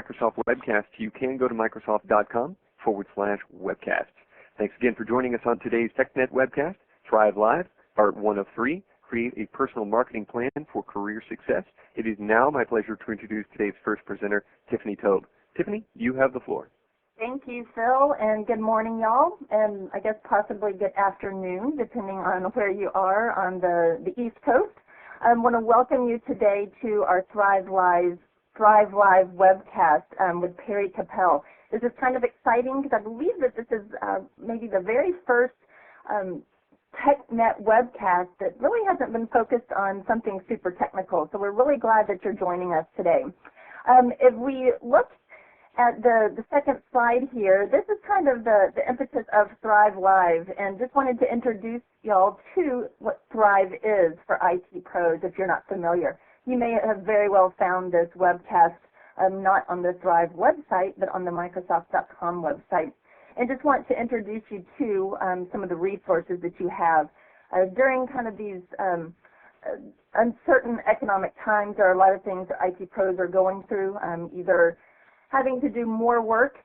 Microsoft Webcast, you can go to Microsoft.com/webcasts. Thanks again for joining us on today's TechNet webcast, Thrive Live, part 1 of 3, Create a Personal Marketing Plan for Career Success. It is now my pleasure to introduce today's first presenter, Tiffany Tobe. Tiffany, you have the floor. Thank you, Phil, and good morning, y'all, and I guess possibly good afternoon, depending on where you are on the East Coast. I want to welcome you today to our Thrive Live webcast with Perry Capell. This is kind of exciting because I believe that this is maybe the very first TechNet webcast that really hasn't been focused on something super technical, so we're really glad that you're joining us today. If we look at the second slide here, this is kind of the impetus of Thrive Live, and just wanted to introduce y'all to what Thrive is for IT pros if you're not familiar. You may have very well found this webcast not on the Thrive website, but on the Microsoft.com website. And just want to introduce you to some of the resources that you have. During kind of these uncertain economic times, there are a lot of things that IT pros are going through, either having to do more work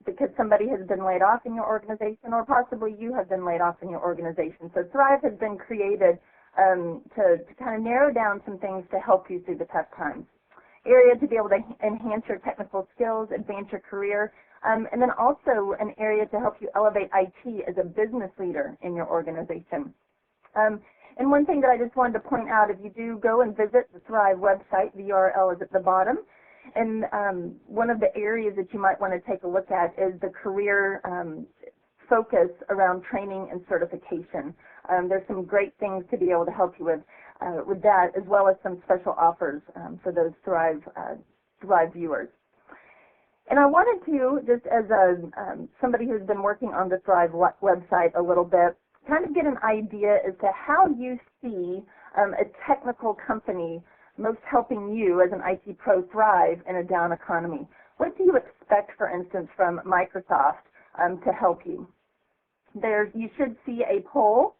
because somebody has been laid off in your organization, or possibly you have been laid off in your organization. So Thrive has been created to kind of narrow down some things to help you through the tough times. Area to be able to enhance your technical skills, advance your career, and then also an area to help you elevate IT as a business leader in your organization. And one thing that I just wanted to point out, if you do go and visit the Thrive website, the URL is at the bottom, and one of the areas that you might want to take a look at is the career focus around training and certification. There's some great things to be able to help you with that, as well as some special offers for those Thrive viewers. And I wanted to, just as somebody who's been working on the Thrive website a little bit, kind of get an idea as to how you see a technical company most helping you as an IT pro thrive in a down economy. What do you expect, for instance, from Microsoft to help you? You should see a poll.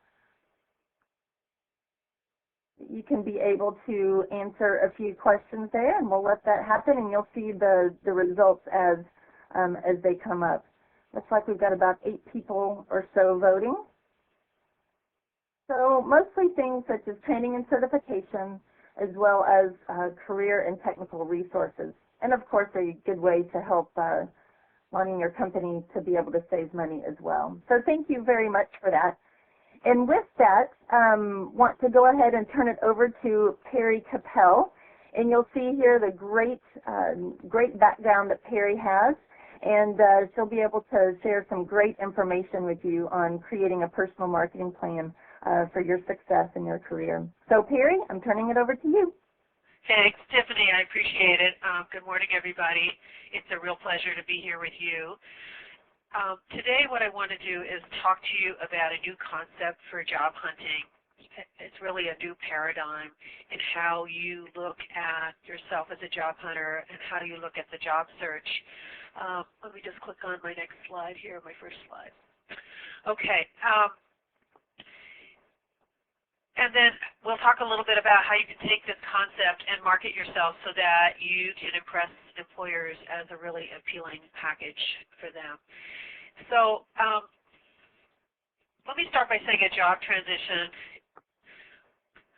You can be able to answer a few questions there, and we'll let that happen, and you'll see the results as they come up. Looks like we've got about 8 people or so voting. So mostly things such as training and certification, as well as career and technical resources. And of course, a good way to help wanting your company to be able to save money as well. So thank you very much for that. And with that, want to go ahead and turn it over to Perry Capell. And you'll see here the great background that Perry has. And she'll be able to share some great information with you on creating a personal marketing plan for your success in your career. So Perry, I'm turning it over to you. Thanks, Tiffany. I appreciate it. Good morning, everybody. It's a real pleasure to be here with you. Today what I want to do is talk to you about a new concept for job hunting. It's really a new paradigm in how you look at yourself as a job hunter and how you look at the job search. Let me just click on my next slide here, my first slide. Okay. And then we'll talk a little bit about how you can take this concept and market yourself so that you can impress employers as a really appealing package for them. So let me start by saying a job transition.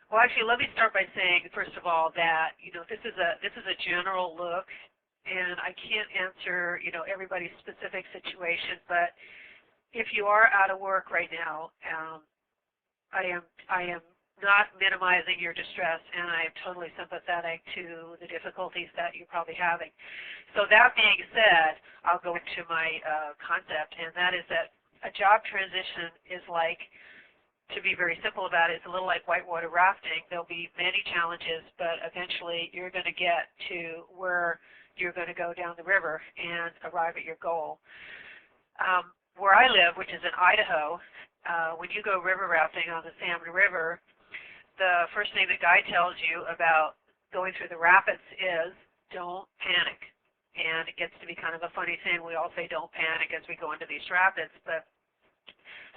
Well, actually, let me start by saying, first of all, that this is a general look, and I can't answer everybody's specific situation. But if you are out of work right now, I am not minimizing your distress, and I am totally sympathetic to the difficulties that you're probably having. So that being said, I'll go into my concept, and that is that a job transition is like, to be very simple about it, it's a little like whitewater rafting. There'll be many challenges, but eventually you're going to get to where you're going to go down the river and arrive at your goal. Where I live, which is in Idaho, when you go river rafting on the Salmon River, the first thing the guide tells you about going through the rapids is don't panic. And it gets to be kind of a funny thing. We all say don't panic as we go into these rapids. But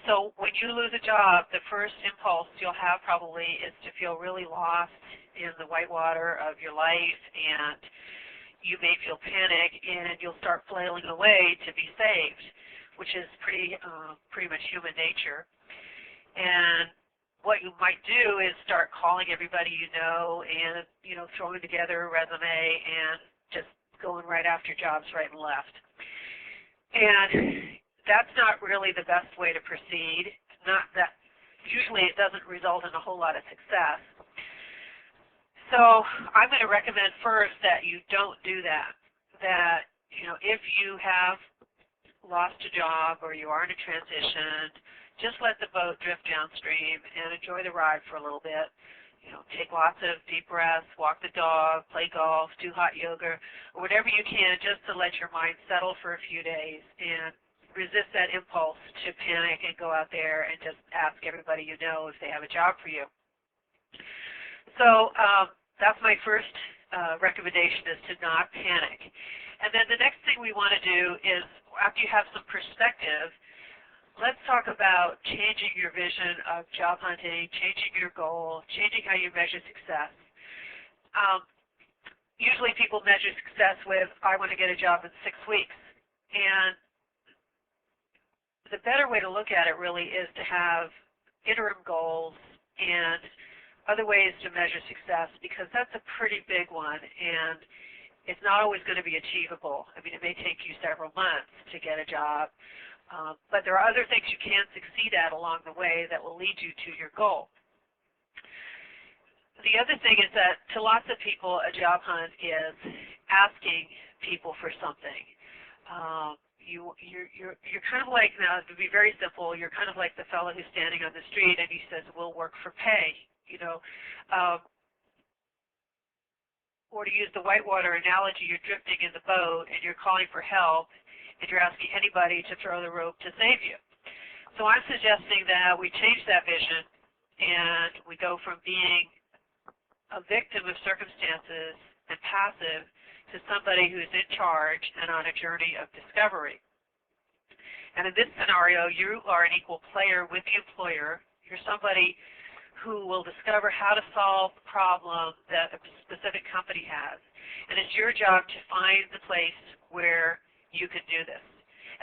so when you lose a job, the first impulse you'll have probably is to feel really lost in the whitewater of your life, and you may feel panic and you'll start flailing away to be saved, which is pretty much human nature. And what you might do is start calling everybody you know and, throwing together a resume and just going right after jobs right and left. And that's not really the best way to proceed. Not that usually it doesn't result in a whole lot of success. So I'm going to recommend first that you don't do that. That, if you have lost a job or you are in a transition, just let the boat drift downstream and enjoy the ride for a little bit. Take lots of deep breaths, walk the dog, play golf, do hot yoga, or whatever you can just to let your mind settle for a few days and resist that impulse to panic and go out there and just ask everybody you know if they have a job for you. So that's my first recommendation, is to not panic. And then the next thing we want to do is, after you have some perspective, let's talk about changing your vision of job hunting, changing your goal, changing how you measure success. Usually people measure success with, I want to get a job in 6 weeks. And the better way to look at it really is to have interim goals and other ways to measure success, because that's a pretty big one, and it's not always going to be achievable. I mean, it may take you several months to get a job, but there are other things you can succeed at along the way that will lead you to your goal. The other thing is that to lots of people, a job hunt is asking people for something. You're kind of like, now to be very simple, you're kind of like the fellow who's standing on the street and he says, we'll work for pay, or to use the whitewater analogy, you're drifting in the boat and you're calling for help and you're asking anybody to throw the rope to save you. So I'm suggesting that we change that vision and we go from being a victim of circumstances and passive to somebody who's in charge and on a journey of discovery. And in this scenario, you are an equal player with the employer. You're somebody who will discover how to solve the problem that a specific company has. And it's your job to find the place where you can do this.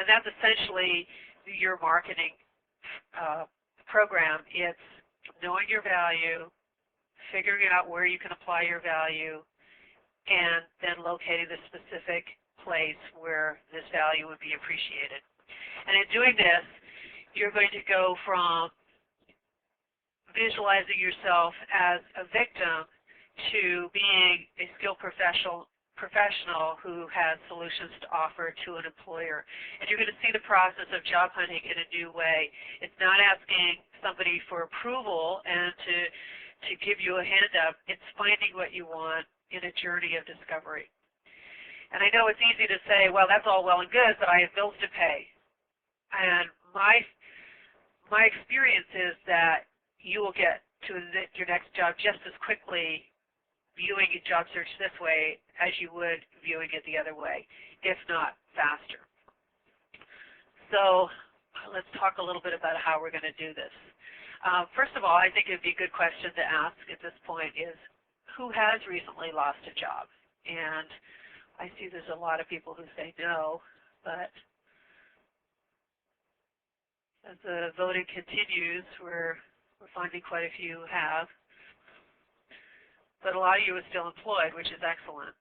And that's essentially your marketing program. It's knowing your value, figuring out where you can apply your value, and then locating the specific place where this value would be appreciated. And in doing this, you're going to go from visualizing yourself as a victim to being a skilled professional who has solutions to offer to an employer. And you're going to see the process of job hunting in a new way. It's not asking somebody for approval and to give you a hand up. It's finding what you want in a journey of discovery. And I know it's easy to say, well, that's all well and good, but I have bills to pay. And my experience is that you will get to your next job just as quickly viewing a job search this way as you would viewing it the other way, if not faster. So let's talk a little bit about how we're going to do this. First of all, I think it would be a good question to ask at this point is, who has recently lost a job? And I see there's a lot of people who say no, but as the voting continues, we're finding quite a few who have. But a lot of you are still employed, which is excellent.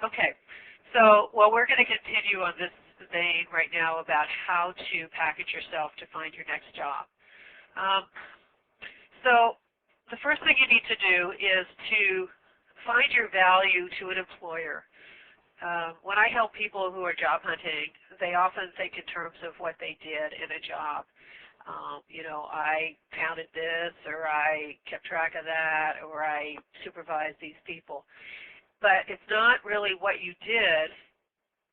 Okay, so we're going to continue on this vein right now about how to package yourself to find your next job. So the first thing you need to do is to find your value to an employer. When I help people who are job hunting, they often think in terms of what they did in a job. I counted this, or I kept track of that, or I supervised these people. But it's not really what you did,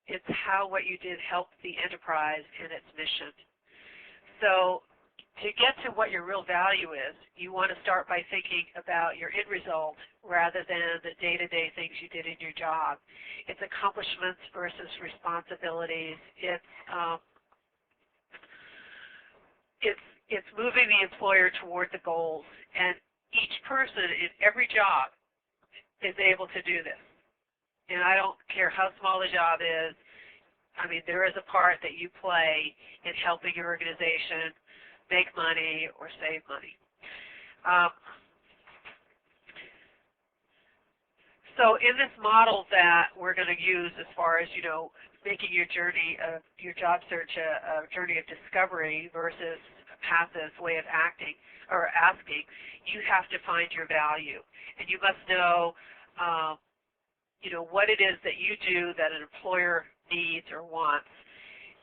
it's how what you did helped the enterprise in its mission. So to get to what your real value is, you want to start by thinking about your end result rather than the day-to-day things you did in your job. It's accomplishments versus responsibilities. It's moving the employer toward the goals. And each person in every job is able to do this. And I don't care how small the job is. I mean, there is a part that you play in helping your organization make money or save money. So in this model that we're going to use as far as, making your journey of your job search a journey of discovery versus a passive way of acting or asking, you have to find your value. And you must know, what it is that you do that an employer needs or wants.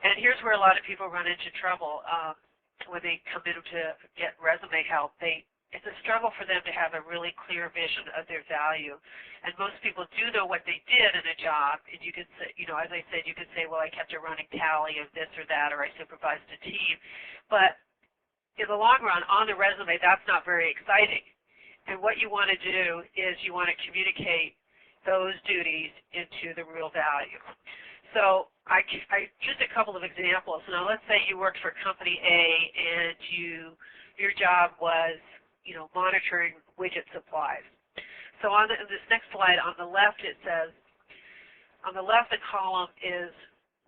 And here's where a lot of people run into trouble when they come in to get resume help. It's a struggle for them to have a really clear vision of their value. And most people do know what they did in a job, and you can say, as I said, you can say, well, I kept a running tally of this or that, or I supervised a team. But in the long run, on the resume, that's not very exciting. And what you want to do is you want to communicate those duties into the real value. So I just a couple of examples. Now, let's say you worked for company A, and your job was monitoring widget supplies. So on this next slide, on the left it says, on the left the column is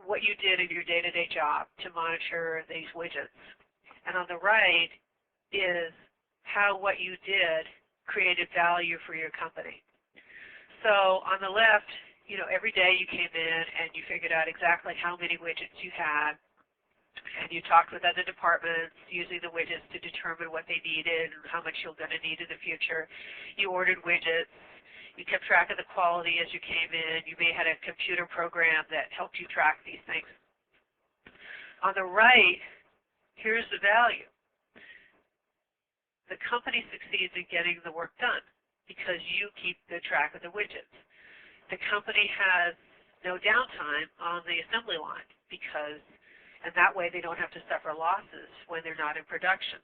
what you did in your day-to-day job to monitor these widgets. And on the right is how what you did created value for your company. So on the left, every day you came in and you figured out exactly how many widgets you had, and you talked with other departments using the widgets to determine what they needed and how much you're going to need in the future. You ordered widgets. You kept track of the quality as you came in. You may have had a computer program that helped you track these things. On the right, here's the value. The company succeeds in getting the work done because you keep the track of the widgets. The company has no downtime on the assembly line and that way they don't have to suffer losses when they're not in production.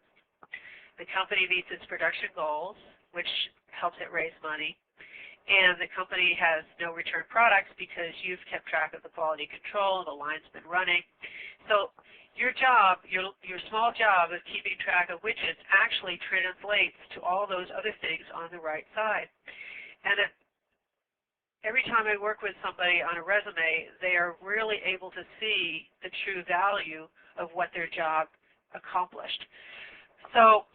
The company meets its production goals, which helps it raise money, and the company has no return products because you've kept track of the quality control, the line's been running. So your job, your small job of keeping track of widgets actually translates to all those other things on the right side. And every time I work with somebody on a resume, they are really able to see the true value of what their job accomplished. So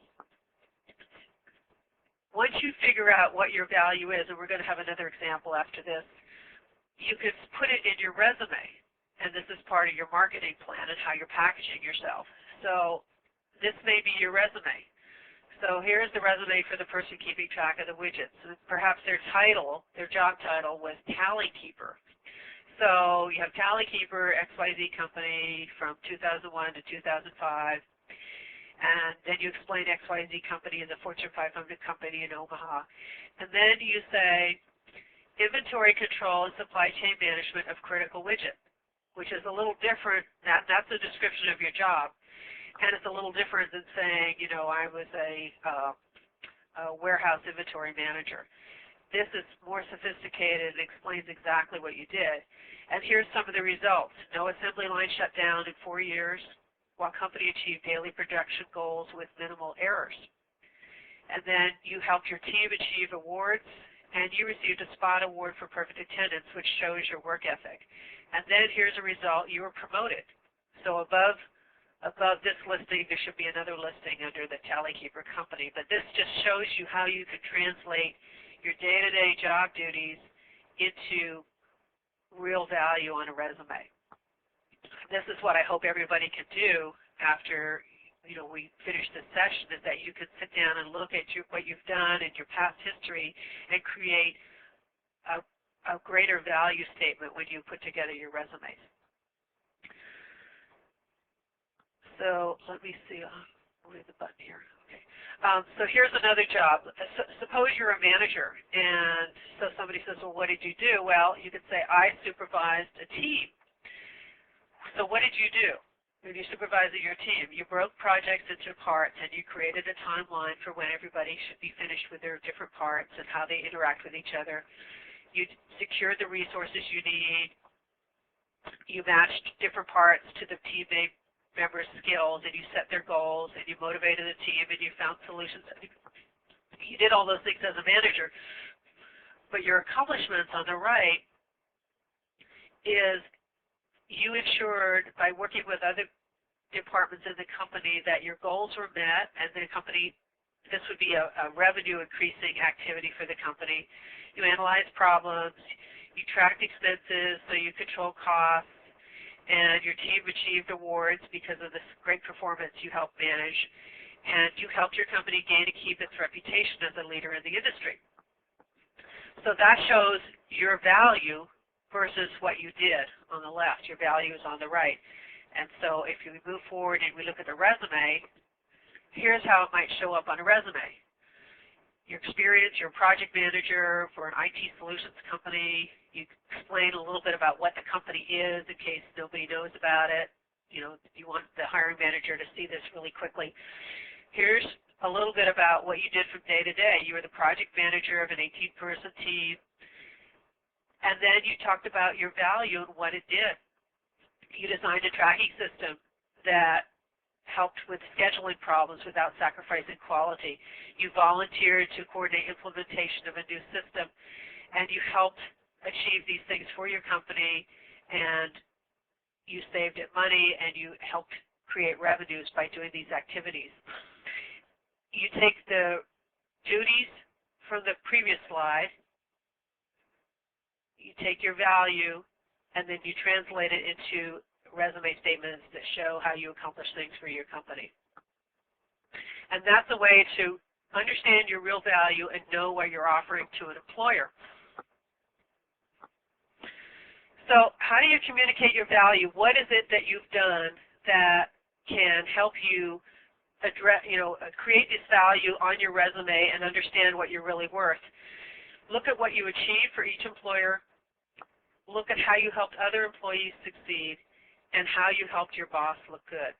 once you figure out what your value is, and we're going to have another example after this, you can put it in your resume. And this is part of your marketing plan and how you're packaging yourself. So this may be your resume. So here's the resume for the person keeping track of the widgets. Perhaps their job title was Tally Keeper. So you have Tally Keeper, XYZ company from 2001 to 2005. And then you explain XYZ company is a Fortune 500 company in Omaha. And then you say inventory control and supply chain management of critical widgets, which is a little different. That's a description of your job. And it's a little different than saying, I was a warehouse inventory manager. This is more sophisticated and explains exactly what you did. And here's some of the results. No assembly line shut down in 4 years, while company achieved daily production goals with minimal errors. And then you helped your team achieve awards, and you received a spot award for perfect attendance, which shows your work ethic. And then here's a result. You were promoted. So above this listing, there should be another listing under the Tally Keeper company. But this just shows you how you can translate your day-to-day job duties into real value on a resume. This is what I hope everybody can do after we finish this session, is that you can sit down and look at what you've done and your past history and create a greater value statement when you put together your resumes. So let me see. I'll leave the button here. Okay. So here's another job. Suppose you're a manager, and so somebody says, well, what did you do? Well, you could say, I supervised a team. So what did you do when you supervised your team? You broke projects into parts, and you created a timeline for when everybody should be finished with their different parts and how they interact with each other. You secured the resources you need. You matched different parts to the team members' skills, and you set their goals, and you motivated the team, and you found solutions. You did all those things as a manager. But your accomplishments on the right is you ensured by working with other departments in the company that your goals were met, and the company, this would be a revenue increasing activity for the company. You analyzed problems, you tracked expenses so you control costs, and your team achieved awards because of this great performance you helped manage, and you helped your company gain and keep its reputation as a leader in the industry. So that shows your value versus what you did on the left. Your value is on the right. And so if we move forward and we look at the resume, here's how it might show up on a resume. Your experience, you're a project manager for an IT solutions company. You explain a little bit about what the company is in case nobody knows about it. You know, you want the hiring manager to see this really quickly. Here's a little bit about what you did from day to day. You were the project manager of an 18-person team. And then you talked about your value and what it did. You designed a tracking system that helped with scheduling problems without sacrificing quality. You volunteered to coordinate implementation of a new system, and you helped achieve these things for your company, and you saved it money, and you helped create revenues by doing these activities. You take the duties from the previous slide, you take your value, and then you translate it into resume statements that show how you accomplish things for your company. And that's a way to understand your real value and know what you're offering to an employer. So how do you communicate your value? What is it that you've done that can help you address, create this value on your resume and understand what you're really worth? Look at what you achieved for each employer. Look at how you helped other employees succeed and how you helped your boss look good.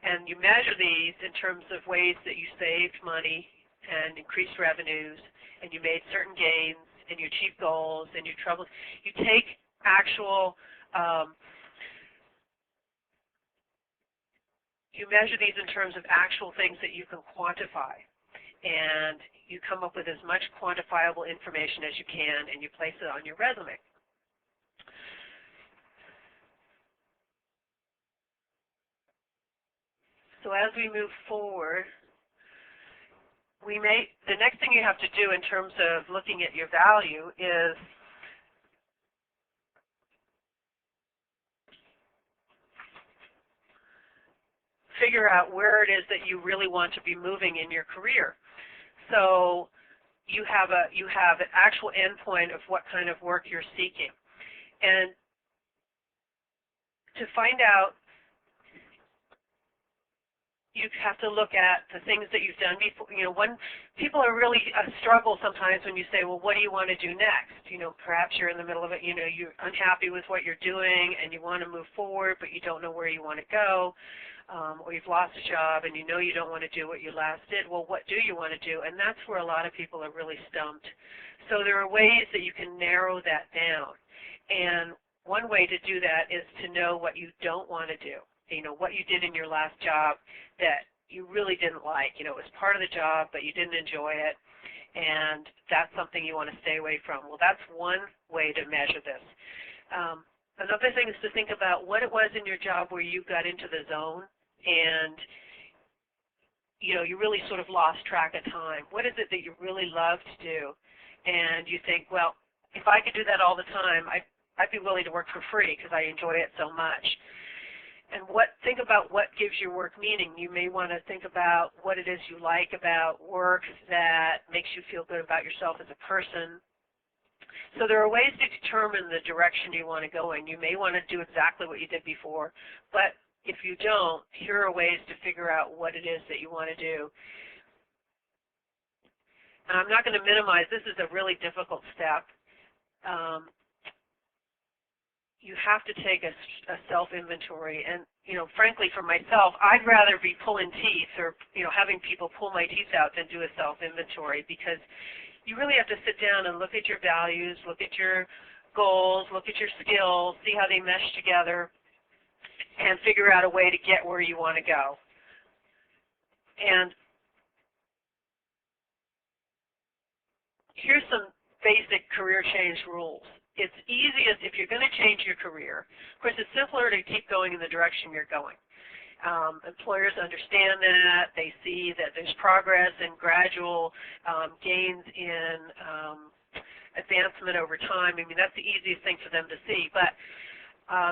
And you measure these in terms of ways that you saved money and increased revenues, and you made certain gains, and you achieved goals, and you take actual, you measure these in terms of actual things that you can quantify. And you come up with as much quantifiable information as you can, and you place it on your resume. So as we move forward, the next thing you have to do in terms of looking at your value is figure out where it is that you really want to be moving in your career. So you have an actual endpoint of what kind of work you're seeking. And to find out, you have to look at the things that you've done before. When people are really struggle sometimes when you say, well, what do you want to do next? Perhaps you're in the middle of it, you're unhappy with what you're doing and you want to move forward, but you don't know where you want to go, or you've lost a job and you don't want to do what you last did. Well, what do you want to do? And that's where a lot of people are really stumped. So there are ways that you can narrow that down. And one way to do that is to know what you don't want to do. What you did in your last job that you really didn't like. It was part of the job, but you didn't enjoy it, and that's something you want to stay away from. Well, that's one way to measure this. Another thing is to think about what it was in your job where you got into the zone and you really sort of lost track of time. What is it that you really love to do? And you think, well, if I could do that all the time, I'd be willing to work for free because I enjoy it so much. And think about what gives your work meaning. You may want to think about what it is you like about work that makes you feel good about yourself as a person. So there are ways to determine the direction you want to go in. You may want to do exactly what you did before, but if you don't, here are ways to figure out what it is that you want to do. And I'm not going to minimize, this is a really difficult step. You have to take a self-inventory, and frankly, for myself, I'd rather be pulling teeth or having people pull my teeth out than do a self-inventory, because you really have to sit down and look at your values, look at your goals, look at your skills, see how they mesh together, and figure out a way to get where you want to go. And here's some basic career change rules. It's easiest if you're going to change your career. Of course, it's simpler to keep going in the direction you're going. Employers understand that. They see that there's progress and gradual gains in advancement over time. I mean, that's the easiest thing for them to see. But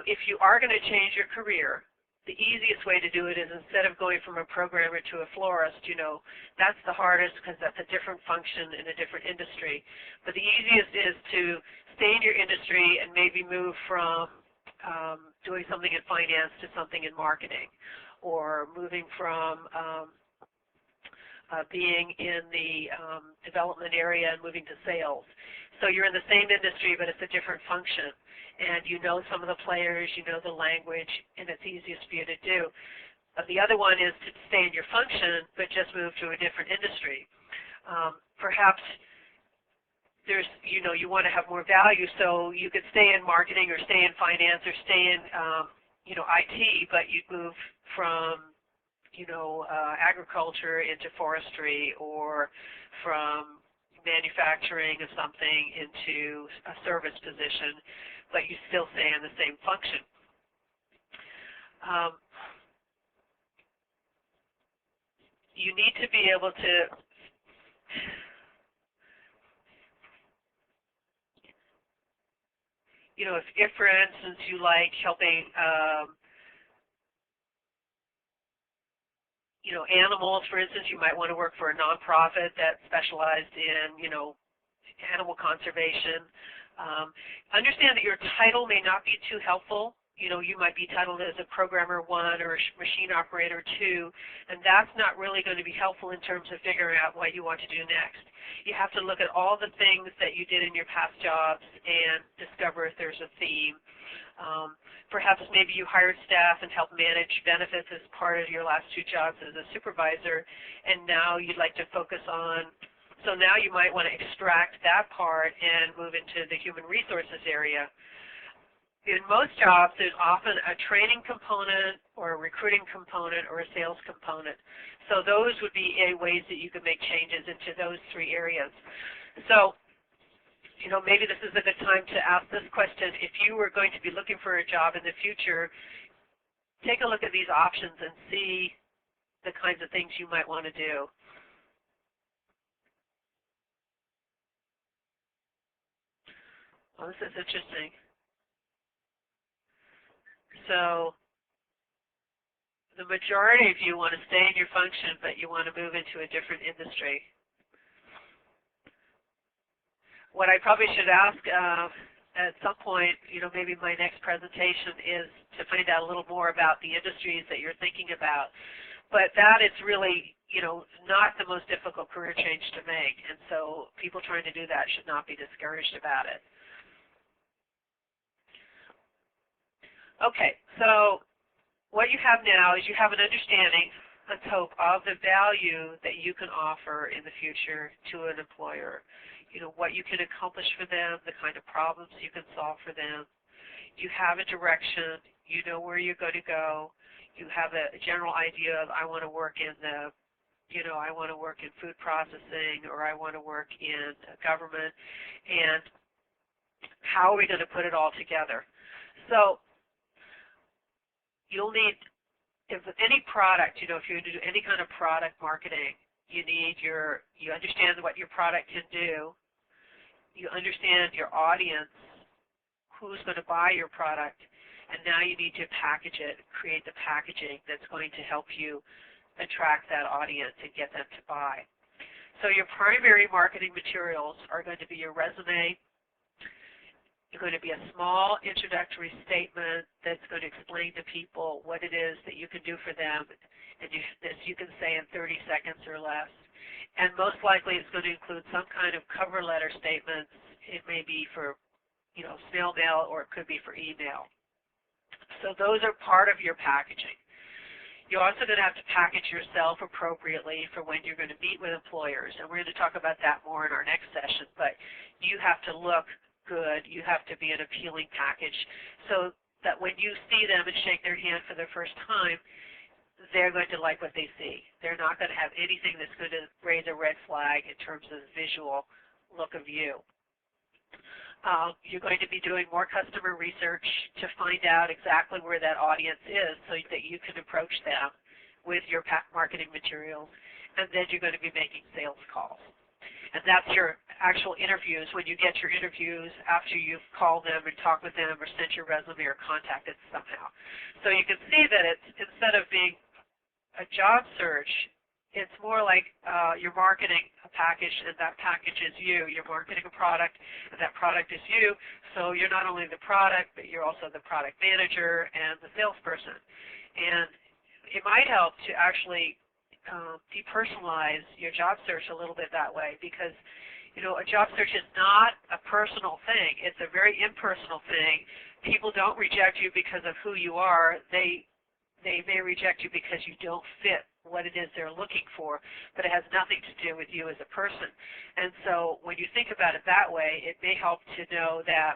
if you are going to change your career, the easiest way to do it is instead of going from a programmer to a florist, that's the hardest because that's a different function in a different industry. But the easiest is to stay in your industry and maybe move from doing something in finance to something in marketing, or moving from being in the development area and moving to sales. So you're in the same industry, but it's a different function. And you know some of the players, you know the language, and it's easiest for you to do. The other one is to stay in your function, but just move to a different industry. Perhaps there's, you want to have more value, so you could stay in marketing or stay in finance or stay in, IT, but you'd move from, agriculture into forestry, or from manufacturing of something into a service position, but you still stay in the same function. You need to be able to if for instance you like helping animals, for instance, you might want to work for a nonprofit that specialized in animal conservation. Understand that your title may not be too helpful. You might be titled as a programmer 1 or a machine operator 2, and that's not really going to be helpful in terms of figuring out what you want to do next. You have to look at all the things that you did in your past jobs and discover if there's a theme. Perhaps maybe you hired staff and helped manage benefits as part of your last 2 jobs as a supervisor, and now you'd like to focus on, so now you might want to extract that part and move into the human resources area. In most jobs, there's often a training component or a recruiting component or a sales component. So those would be ways that you could make changes into those 3 areas. So, maybe this is a good time to ask this question. If you were going to be looking for a job in the future, take a look at these options and see the kinds of things you might want to do. Well, this is interesting. So the majority of you want to stay in your function, but you want to move into a different industry. What I probably should ask at some point, maybe my next presentation, is to find out a little more about the industries that you're thinking about. But that is really, not the most difficult career change to make. And so people trying to do that should not be discouraged about it. Okay, so what you have now is you have an understanding, let's hope, of the value that you can offer in the future to an employer. What you can accomplish for them, the kind of problems you can solve for them. You have a direction. You know where you're going to go. You have a general idea of, I want to work in the, I want to work in food processing, or I want to work in government, and how are we going to put it all together? So you'll need, if any product, if you're going to do any kind of product marketing, you understand what your product can do. You understand your audience, who's going to buy your product, and now you need to package it, create the packaging that's going to help you attract that audience and get them to buy. So your primary marketing materials are going to be your resume. You're going to be a small introductory statement that's going to explain to people what it is that you can do for them, and this you can say in 30 seconds or less. And most likely it's going to include some kind of cover letter statements. It may be for, snail mail, or it could be for email. So those are part of your packaging. You're also going to have to package yourself appropriately for when you're going to meet with employers, and we're going to talk about that more in our next session. But you have to look good. You have to be an appealing package so that when you see them and shake their hand for the first time, they're going to like what they see. They're not going to have anything that's going to raise a red flag in terms of visual look of you. You're going to be doing more customer research to find out exactly where that audience is so that you can approach them with your marketing materials, and then you're going to be making sales calls. And that's your actual interviews, when you get your interviews after you've called them and talked with them or sent your resume or contacted somehow. So you can see that it's, instead of being a job search, it's more like you're marketing a package, and that package is you. You're marketing a product, and that product is you. So you're not only the product, but you're also the product manager and the salesperson. And it might help to actually depersonalize your job search a little bit that way, because a job search is not a personal thing. It's a very impersonal thing. People don't reject you because of who you are. They may reject you because you don't fit what it is they're looking for, but it has nothing to do with you as a person. And so when you think about it that way, it may help to know that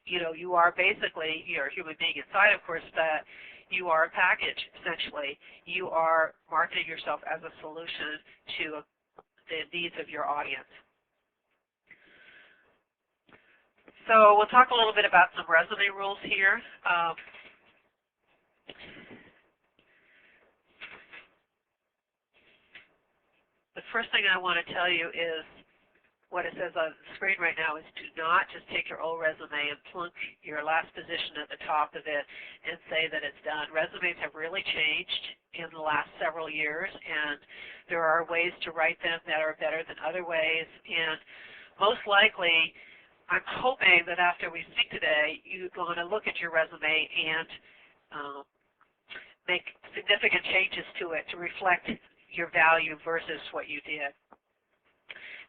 you are basically, you're a human being inside, of course, but you are a package, essentially. You are marketing yourself as a solution to the needs of your audience. So we'll talk a little bit about some resume rules here. The first thing I want to tell you is what it says on the screen right now is do not just take your old resume and plunk your last position at the top of it and say that it's done. Resumes have really changed in the last several years, and there are ways to write them that are better than other ways. And most likely, I'm hoping that after we speak today, you're going to look at your resume and make significant changes to it to reflect your value versus what you did.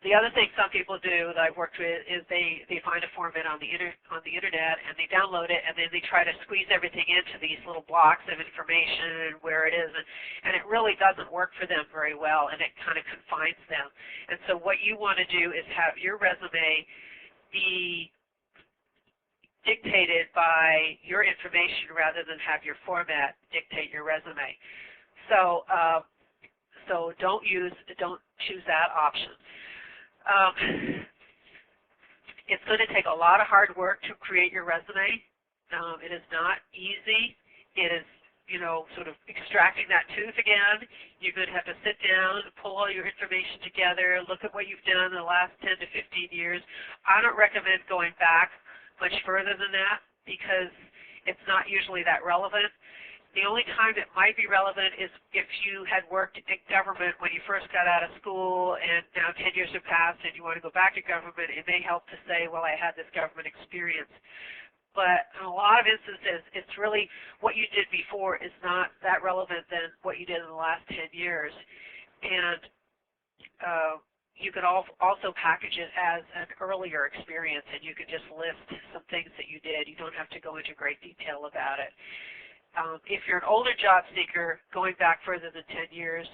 The other thing some people do that I've worked with is they find a format on the internet and they download it, and then they try to squeeze everything into these little blocks of information and where it is, and it really doesn't work for them very well, and it kind of confines them. And so what you want to do is have your resume be dictated by your information rather than have your format dictate your resume. So don't choose that option. It's going to take a lot of hard work to create your resume. It is not easy. It is, sort of extracting that tooth again. You're going to have to sit down, pull all your information together, look at what you've done in the last 10 to 15 years. I don't recommend going back much further than that because it's not usually that relevant. The only time it might be relevant is if you had worked in government when you first got out of school and now 10 years have passed and you want to go back to government. It may help to say, well, I had this government experience. But in a lot of instances, it's really what you did before is not that relevant than what you did in the last 10 years. And you could also package it as an earlier experience, and you could just list some things that you did. You don't have to go into great detail about it. If you're an older job seeker, going back further than 10 years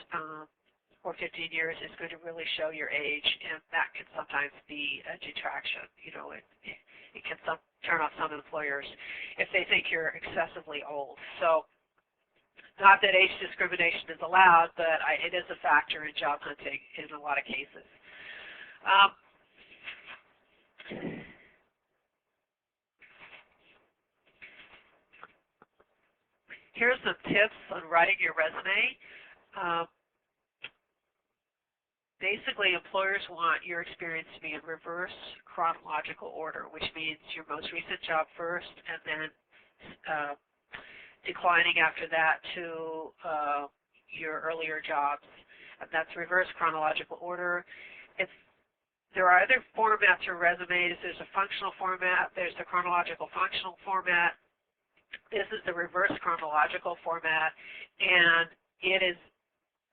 or 15 years is going to really show your age, and that can sometimes be a detraction. It can turn off some employers if they think you're excessively old. So not that age discrimination is allowed, but it is a factor in job hunting in a lot of cases. Here's some tips on writing your resume. Basically, employers want your experience to be in reverse chronological order, which means your most recent job first and then declining after that to your earlier jobs. And that's reverse chronological order. There are other formats for resumes. There's a functional format. There's the chronological functional format. This is the reverse chronological format, and it is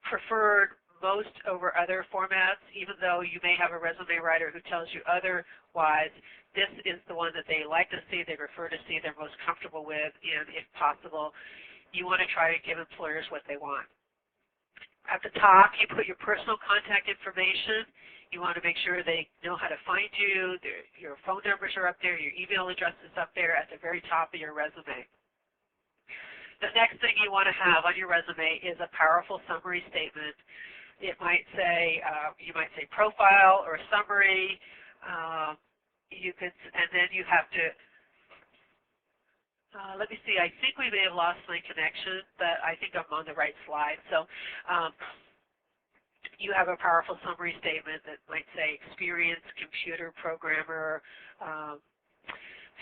preferred most over other formats, even though you may have a resume writer who tells you otherwise. This is the one that they like to see, they prefer to see, they're most comfortable with, and if possible, you want to try to give employers what they want. At the top, you put your personal contact information. You want to make sure they know how to find you. Your phone numbers are up there. Your email address is up there at the very top of your resume. The next thing you want to have on your resume is a powerful summary statement. It might say, you might say profile or summary. you could, and then you have to, let me see, I think we may have lost my connection, but I think I'm on the right slide. So you have a powerful summary statement that might say experienced computer programmer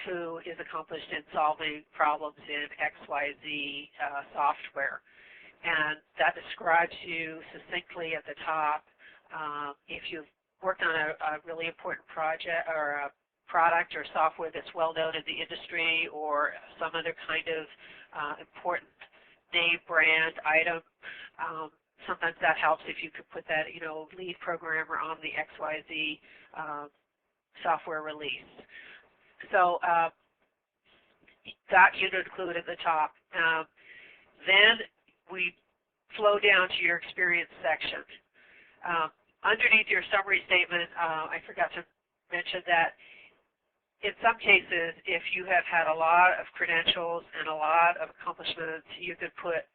who is accomplished in solving problems in XYZ software. And that describes you succinctly at the top. If you've worked on a really important project or a product or software that's well known in the industry or some other kind of important name brand item, sometimes that helps if you could put that, lead programmer on the XYZ software release. So that you'd include at the top. Then we flow down to your experience section. Underneath your summary statement, I forgot to mention that in some cases, if you have had a lot of credentials and a lot of accomplishments, you could put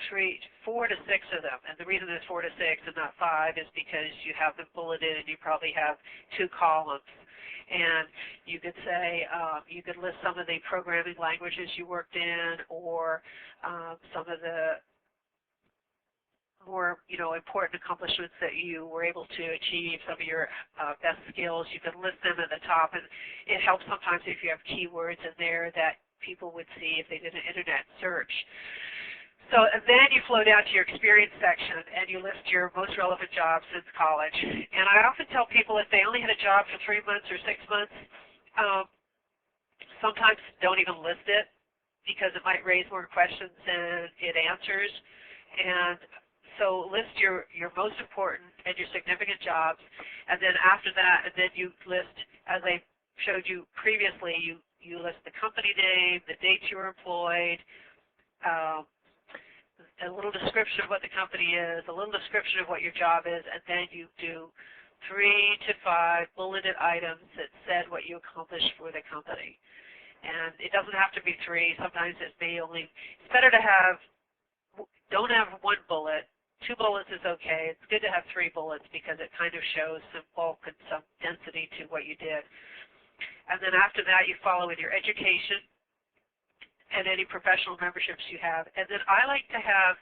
4 to 6 of them. And the reason it's 4 to 6 and not 5 is because you have them bulleted and you probably have 2 columns. And you could say, you could list some of the programming languages you worked in or some of the more, important accomplishments that you were able to achieve, some of your best skills. You can list them at the top, and it helps sometimes if you have keywords in there that people would see if they did an internet search. So then you flow down to your experience section, and you list your most relevant jobs since college. And I often tell people if they only had a job for 3 months or 6 months, sometimes don't even list it because it might raise more questions than it answers. And so list your most important and your significant jobs, and then after that, and then you list, as I showed you previously, you list the company name, the dates you were employed, a little description of what the company is, a little description of what your job is, and then you do 3 to 5 bulleted items that said what you accomplished for the company. And it doesn't have to be 3. Sometimes it may only, it's better to have, don't have 1 bullet. 2 bullets is okay. It's good to have 3 bullets because it kind of shows some bulk and some density to what you did. And then after that, you follow with your education and any professional memberships you have. And then I like to have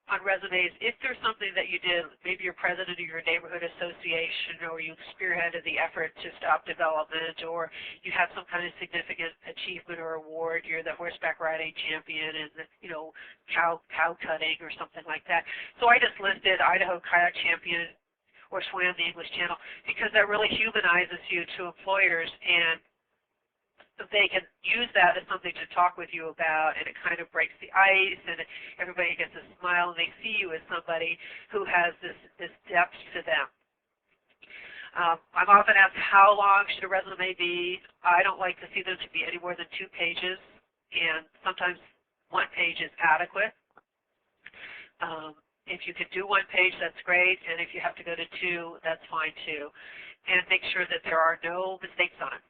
on resumes, if there's something that you did, maybe you're president of your neighborhood association or you spearheaded the effort to stop development or you have some kind of significant achievement or award, you're the horseback riding champion and, cow cutting or something like that. So I just listed Idaho Kayak Champion or swam the English Channel because that really humanizes you to employers and they can use that as something to talk with you about, and it kind of breaks the ice, and everybody gets a smile, and they see you as somebody who has this depth to them. I'm often asked, how long should a resume be? I don't like to see them to be any more than 2 pages, and sometimes 1 page is adequate. If you can do 1 page, that's great, and if you have to go to 2, that's fine too. And make sure that there are no mistakes on it.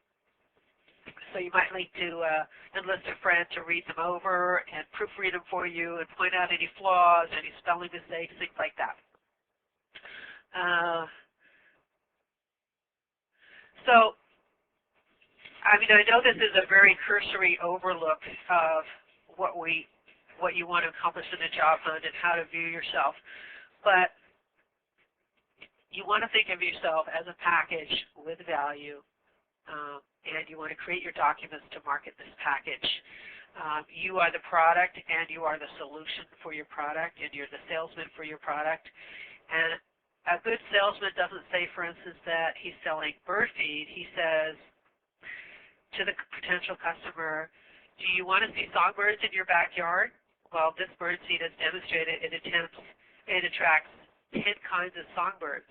So you might need to enlist a friend to read them over and proofread them for you and point out any flaws, any spelling mistakes, things like that. So, I know this is a very cursory overlook of what you want to accomplish in a job hunt and how to view yourself, but you want to think of yourself as a package with value. And you want to create your documents to market this package. You are the product and you are the solution for your product and you're the salesman for your product. And a good salesman doesn't say, for instance, that he's selling bird feed. He says to the potential customer, do you want to see songbirds in your backyard? Well, this bird seed has demonstrated it attracts 10 kinds of songbirds.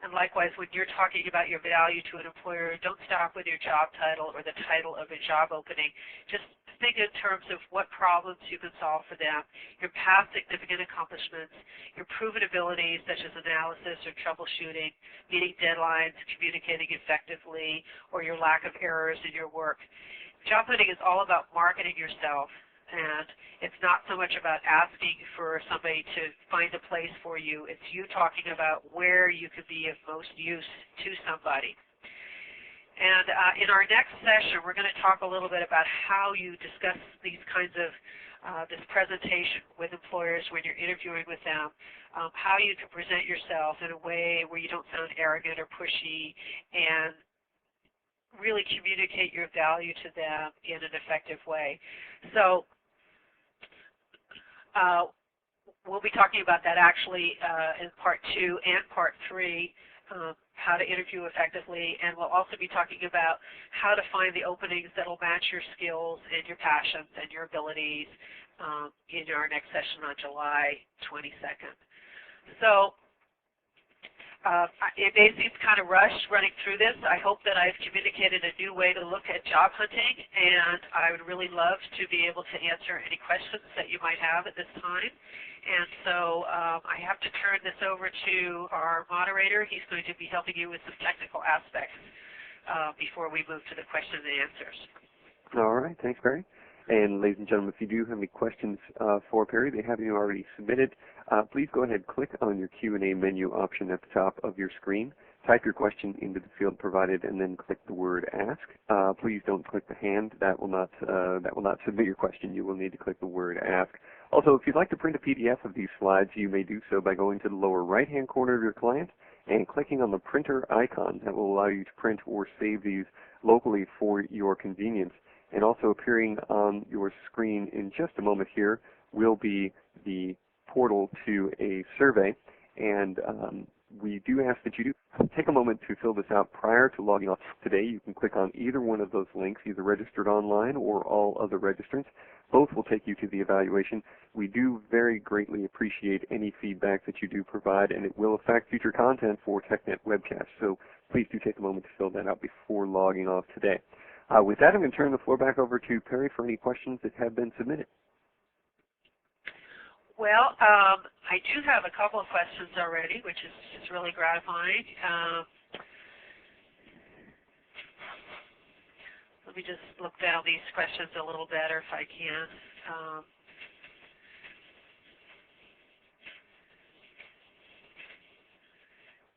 And likewise, when you're talking about your value to an employer, don't stop with your job title or the title of a job opening. Just think in terms of what problems you can solve for them, your past significant accomplishments, your proven abilities such as analysis or troubleshooting, meeting deadlines, communicating effectively, or your lack of errors in your work. Job hunting is all about marketing yourself. And it's not so much about asking for somebody to find a place for you. It's you talking about where you could be of most use to somebody. And in our next session, we're going to talk a little bit about how you discuss these kinds of this presentation with employers when you're interviewing with them, how you can present yourself in a way where you don't sound arrogant or pushy, and really communicate your value to them in an effective way. So we'll be talking about that actually in Part 2 and Part 3, how to interview effectively, and we'll also be talking about how to find the openings that will match your skills and your passions and your abilities in our next session on July 22nd. So it may seem kind of rushed running through this. I hope that I've communicated a new way to look at job hunting, and I would really love to be able to answer any questions that you might have at this time. And so I have to turn this over to our moderator. He's going to be helping you with some technical aspects before we move to the questions and answers. All right, thanks, Perry. And ladies and gentlemen, if you do have any questions for Perry, they have you already submitted. Please go ahead and click on your Q&A menu option at the top of your screen. Type your question into the field provided, and then click the word "Ask." Please don't click the hand. That will not submit your question. You will need to click the word "Ask." Also, if you'd like to print a PDF of these slides, you may do so by going to the lower right-hand corner of your client and clicking on the printer icon. That will allow you to print or save these locally for your convenience. And also appearing on your screen in just a moment here will be the portal to a survey. And we do ask that you do take a moment to fill this out prior to logging off today. You can click on either one of those links, either registered online or all other registrants. Both will take you to the evaluation. We do very greatly appreciate any feedback that you do provide, and it will affect future content for TechNet webcasts. So please do take a moment to fill that out before logging off today. With that, I'm going to turn the floor back over to Perry for any questions that have been submitted. Well, I do have a couple of questions already, which is really gratifying. Let me just look down these questions a little better if I can.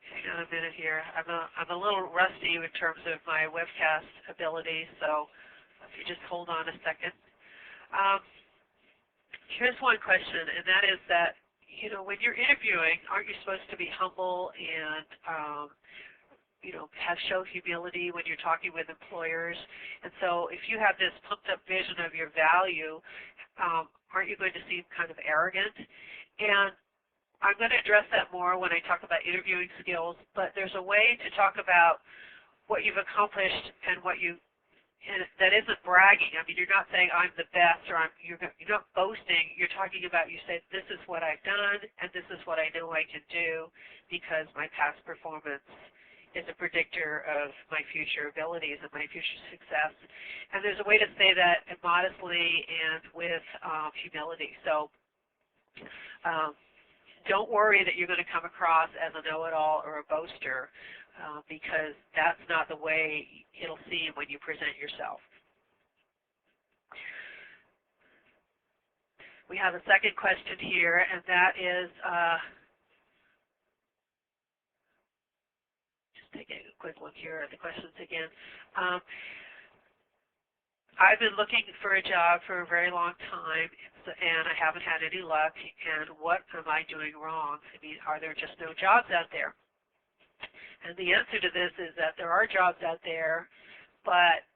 Hang on a minute here. I'm a little rusty in terms of my webcast ability, so if you just hold on a second. Here's one question, and that is that, you know, when you're interviewing, aren't you supposed to be humble and, you know, show humility when you're talking with employers? And so if you have this pumped-up vision of your value, aren't you going to seem kind of arrogant? And I'm going to address that more when I talk about interviewing skills, but there's a way to talk about what you've accomplished and what you, and that isn't bragging. I mean, you're not saying I'm the best or you're not boasting. You're talking about, you say, this is what I've done and this is what I know I can do because my past performance is a predictor of my future abilities and my future success. And there's a way to say that modestly and with humility. So don't worry that you're going to come across as a know-it-all or a boaster, because that's not the way it'll seem when you present yourself. We have a second question here, and that is, just taking a quick look here at the questions again. I've been looking for a job for a very long time, and I haven't had any luck, and what am I doing wrong? I mean, are there just no jobs out there? And the answer to this is that there are jobs out there, but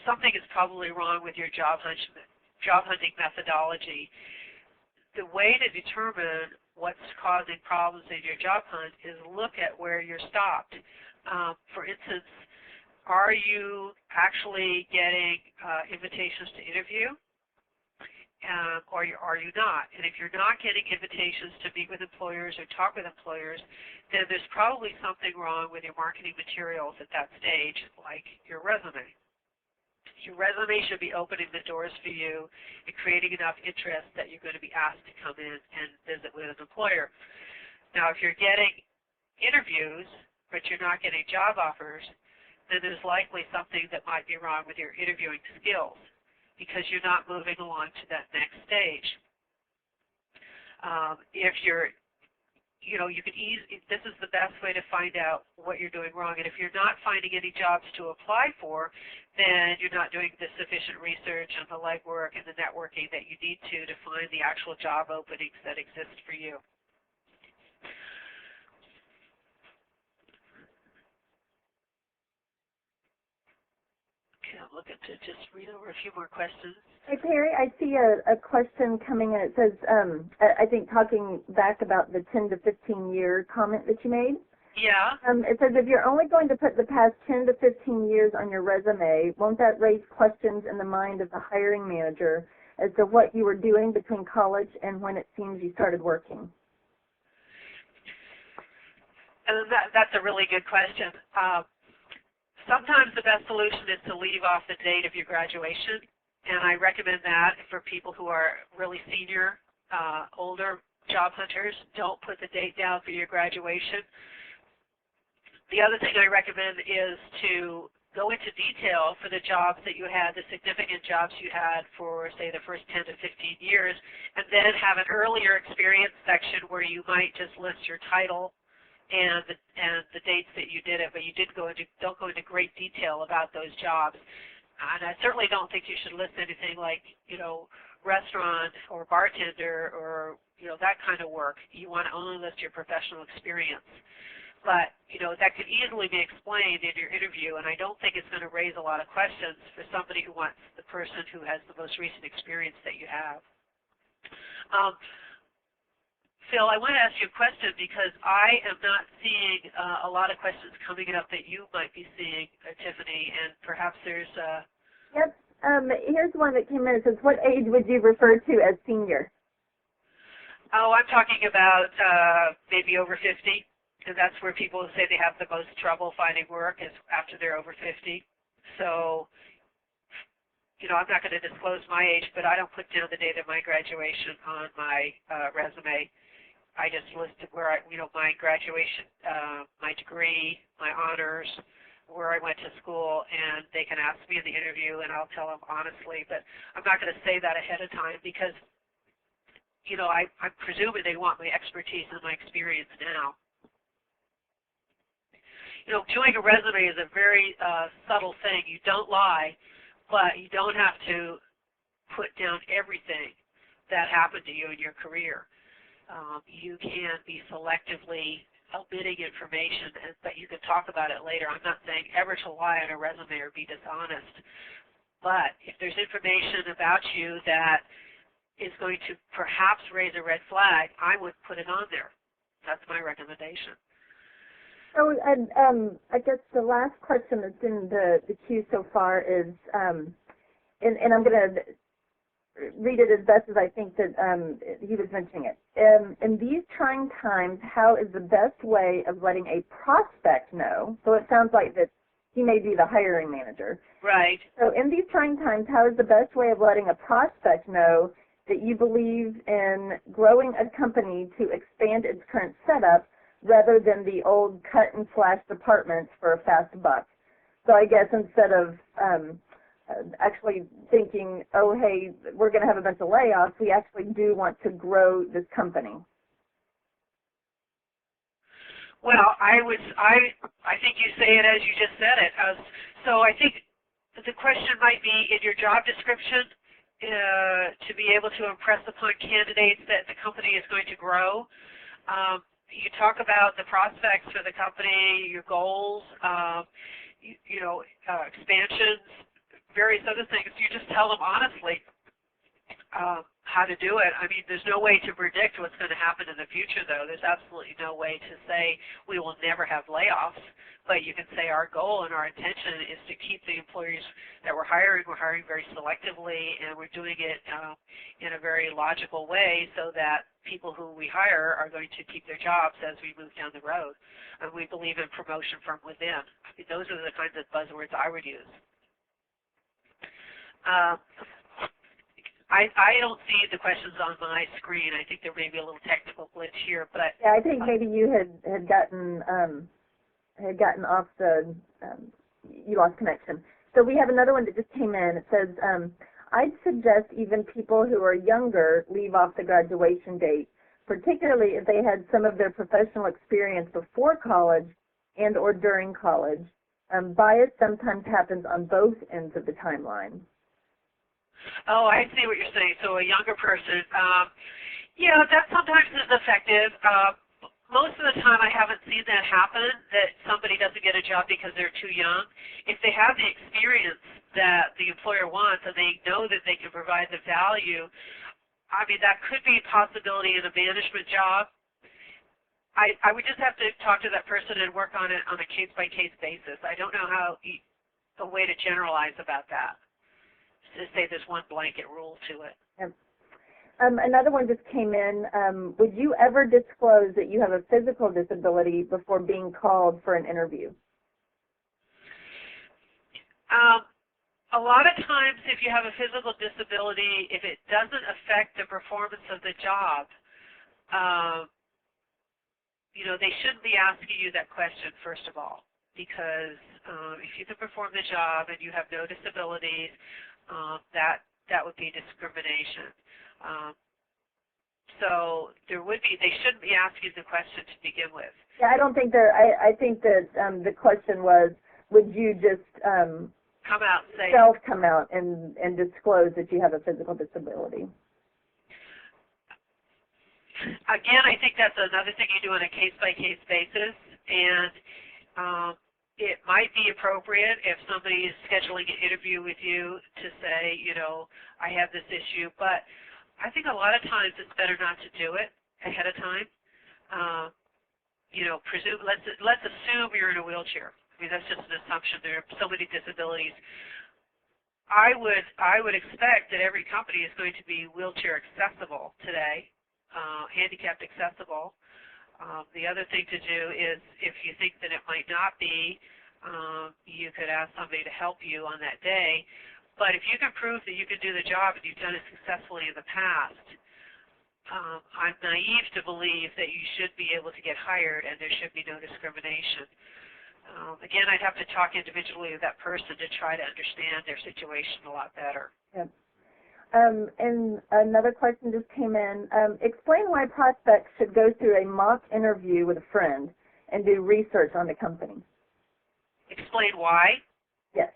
something is probably wrong with your job hunting methodology. The way to determine what's causing problems in your job hunt is look at where you're stopped. For instance, are you actually getting invitations to interview? Or are you not? And if you're not getting invitations to meet with employers or talk with employers, then there's probably something wrong with your marketing materials at that stage, like your resume. Your resume should be opening the doors for you and creating enough interest that you're going to be asked to come in and visit with an employer. Now, if you're getting interviews, but you're not getting job offers, then there's likely something that might be wrong with your interviewing skills, because you're not moving along to that next stage. If you're you can this is the best way to find out what you're doing wrong. And if you're not finding any jobs to apply for, then you're not doing the sufficient research and the legwork and the networking that you need to find the actual job openings that exist for you. Okay, I'm looking to just read over a few more questions. Hey, Perry, I see a question coming in. It says, I think talking back about the 10 to 15-year comment that you made. Yeah. It says, if you're only going to put the past 10 to 15 years on your resume, won't that raise questions in the mind of the hiring manager as to what you were doing between college and when it seems you started working? And that's a really good question. Sometimes the best solution is to leave off the date of your graduation, and I recommend that for people who are really senior, older job hunters. Don't put the date down for your graduation. The other thing I recommend is to go into detail for the jobs that you had, the significant jobs you had for, say, the first 10 to 15 years, and then have an earlier experience section where you might just list your title and the dates that you did it, but you don't go into great detail about those jobs. And I certainly don't think you should list anything like, restaurant or bartender or, that kind of work. You want to only list your professional experience. But, that could easily be explained in your interview, and I don't think it's going to raise a lot of questions for somebody who wants the person who has the most recent experience that you have. Phil, I want to ask you a question because I am not seeing a lot of questions coming up that you might be seeing, Tiffany, and perhaps there's... Yep. Here's one that came in. It says, what age would you refer to as senior? Oh, I'm talking about maybe over 50, and that's where people say they have the most trouble finding work is after they're over 50. So, I'm not going to disclose my age, but I don't put down the date of my graduation on my resume. I just listed where my graduation, my degree, my honors, where I went to school, and they can ask me in the interview, and I'll tell them honestly. But I'm not going to say that ahead of time because, I'm presuming they want my expertise and my experience now. Doing a resume is a very subtle thing. You don't lie, but you don't have to put down everything that happened to you in your career. You can be selectively omitting information, but you can talk about it later. I'm not saying ever to lie on a resume or be dishonest, but if there's information about you that is going to perhaps raise a red flag, I would put it on there. That's my recommendation. So, I guess the last question that's in the queue so far is, and I'm going to read it as best as I think that he was mentioning it. In these trying times, how is the best way of letting a prospect know? So it sounds like that he may be the hiring manager. Right. So in these trying times, how is the best way of letting a prospect know that you believe in growing a company to expand its current setup rather than the old cut and slash departments for a fast buck? So I guess instead of actually thinking, oh, hey, we're going to have a bunch of layoffs, we actually do want to grow this company. Well, I think you say it as you just said it. So I think the question might be in your job description to be able to impress upon candidates that the company is going to grow. You talk about the prospects for the company, your goals, expansions, various other things. You just tell them honestly how to do it. I mean, there's no way to predict what's going to happen in the future, though. There's absolutely no way to say we will never have layoffs, but you can say our goal and our intention is to keep the employees that we're hiring very selectively, and we're doing it in a very logical way so that people who we hire are going to keep their jobs as we move down the road. And we believe in promotion from within. I mean, those are the kinds of buzzwords I would use. I don't see the questions on my screen. I think there may be a little technical glitch here, but yeah, I think maybe you had gotten off the you lost connection. So we have another one that just came in. It says, I'd suggest even people who are younger leave off the graduation date. particularly if they had some of their professional experience before college and or during college. Bias sometimes happens on both ends of the timeline. Oh, I see what you're saying. So a younger person, yeah, that sometimes is effective. Most of the time I haven't seen that happen, that somebody doesn't get a job because they're too young. If they have the experience that the employer wants and they know that they can provide the value, I mean, that could be a possibility in a management job. I would just have to talk to that person and work on it on a case-by-case basis. I don't know a way to generalize about that, to say there's one blanket rule to it. Yep. Another one just came in. Would you ever disclose that you have a physical disability before being called for an interview? A lot of times if you have a physical disability, if it doesn't affect the performance of the job, they shouldn't be asking you that question, first of all, because if you can perform the job and you have no disabilities, that would be discrimination. So they shouldn't be asking the question to begin with. Yeah, I don't think I think that the question was, would you just come out and say, come out and disclose that you have a physical disability? Again, I think that's another thing you do on a case-by-case basis, and it might be appropriate if somebody is scheduling an interview with you to say, I have this issue, but I think a lot of times it's better not to do it ahead of time. Let's assume you're in a wheelchair. I mean, that's just an assumption. There are so many disabilities. I would expect that every company is going to be wheelchair accessible today. Handicapped accessible. The other thing to do is, if you think that it might not be, you could ask somebody to help you on that day. But if you can prove that you can do the job and you've done it successfully in the past, I'm naive to believe that you should be able to get hired and there should be no discrimination. Again, I'd have to talk individually with that person to try to understand their situation a lot better. Yep. And another question just came in. Explain why prospects should go through a mock interview with a friend and do research on the company. Explain why? Yes.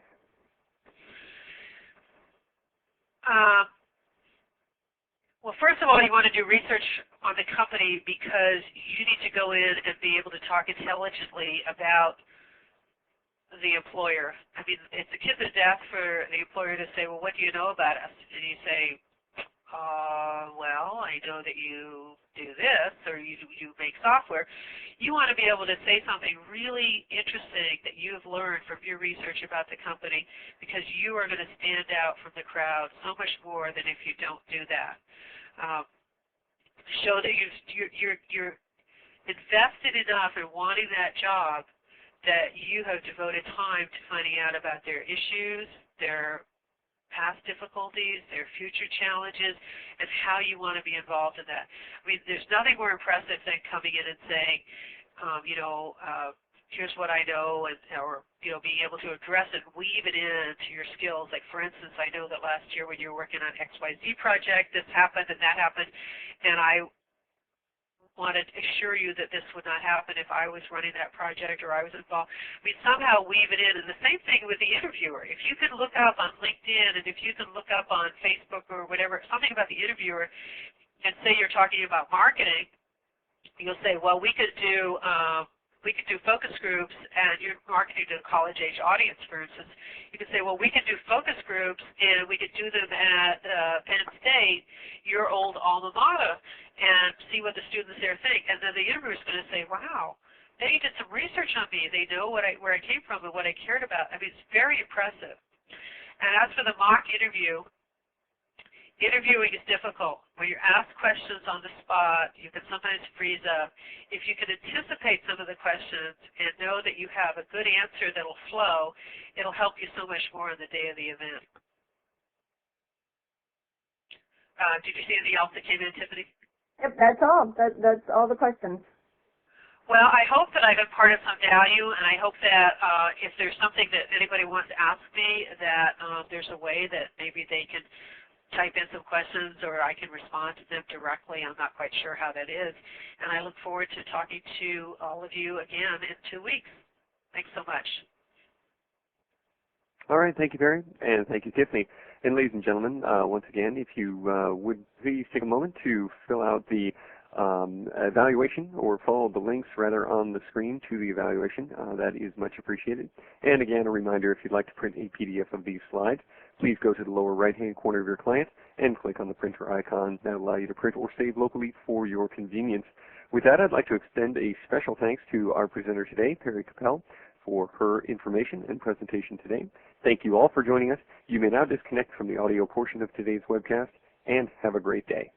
Well, first of all, you want to do research on the company because you need to go in and be able to talk intelligently about the employer. I mean, it's a kiss of death for the employer to say, well, what do you know about us? And you say, well, I know that you do this, or you make software. You want to be able to say something really interesting that you have learned from your research about the company, because you are going to stand out from the crowd so much more than if you don't do that. Show that you're invested enough in wanting that job that you have devoted time to finding out about their issues, their past difficulties, their future challenges, and how you want to be involved in that. I mean, there's nothing more impressive than coming in and saying, here's what I know, or being able to address it, weave it into your skills. Like, for instance, I know that last year when you were working on XYZ project, this happened and that happened, and I want to assure you that this would not happen if I was running that project or I was involved. I mean, somehow weave it in. And the same thing with the interviewer. If you can look up on LinkedIn and if you can look up on Facebook or whatever, something about the interviewer, and say you're talking about marketing, you'll say, well, we could do focus groups, and you're marketing to a college-age audience, for instance. You could say, well, we could do focus groups, and we could do them at Penn State, your old alma mater, and see what the students there think. And then the interviewer is going to say, wow, they did some research on me. They know where I came from and what I cared about. I mean, it's very impressive. And as for the mock interview, interviewing is difficult. When you're asked questions on the spot, you can sometimes freeze up. If you can anticipate some of the questions and know that you have a good answer that will flow, it'll help you so much more on the day of the event. Did you see anything else that came in, Tiffany? Yep, that's all. That's all the questions. Well, I hope that I've imparted some value, and I hope that if there's something that anybody wants to ask me, that there's a way that maybe they can type in some questions or I can respond to them directly. I'm not quite sure how that is. And I look forward to talking to all of you again in 2 weeks. Thanks so much. All right, thank you, Barry, and thank you, Tiffany. And ladies and gentlemen, once again, if you would please take a moment to fill out the evaluation, or follow the links rather on the screen to the evaluation, that is much appreciated. And again, a reminder, if you'd like to print a PDF of these slides, please go to the lower right-hand corner of your client and click on the printer icon that will allow you to print or save locally for your convenience. With that, I'd like to extend a special thanks to our presenter today, Perry Capell, for her information and presentation today. Thank you all for joining us. You may now disconnect from the audio portion of today's webcast, and have a great day.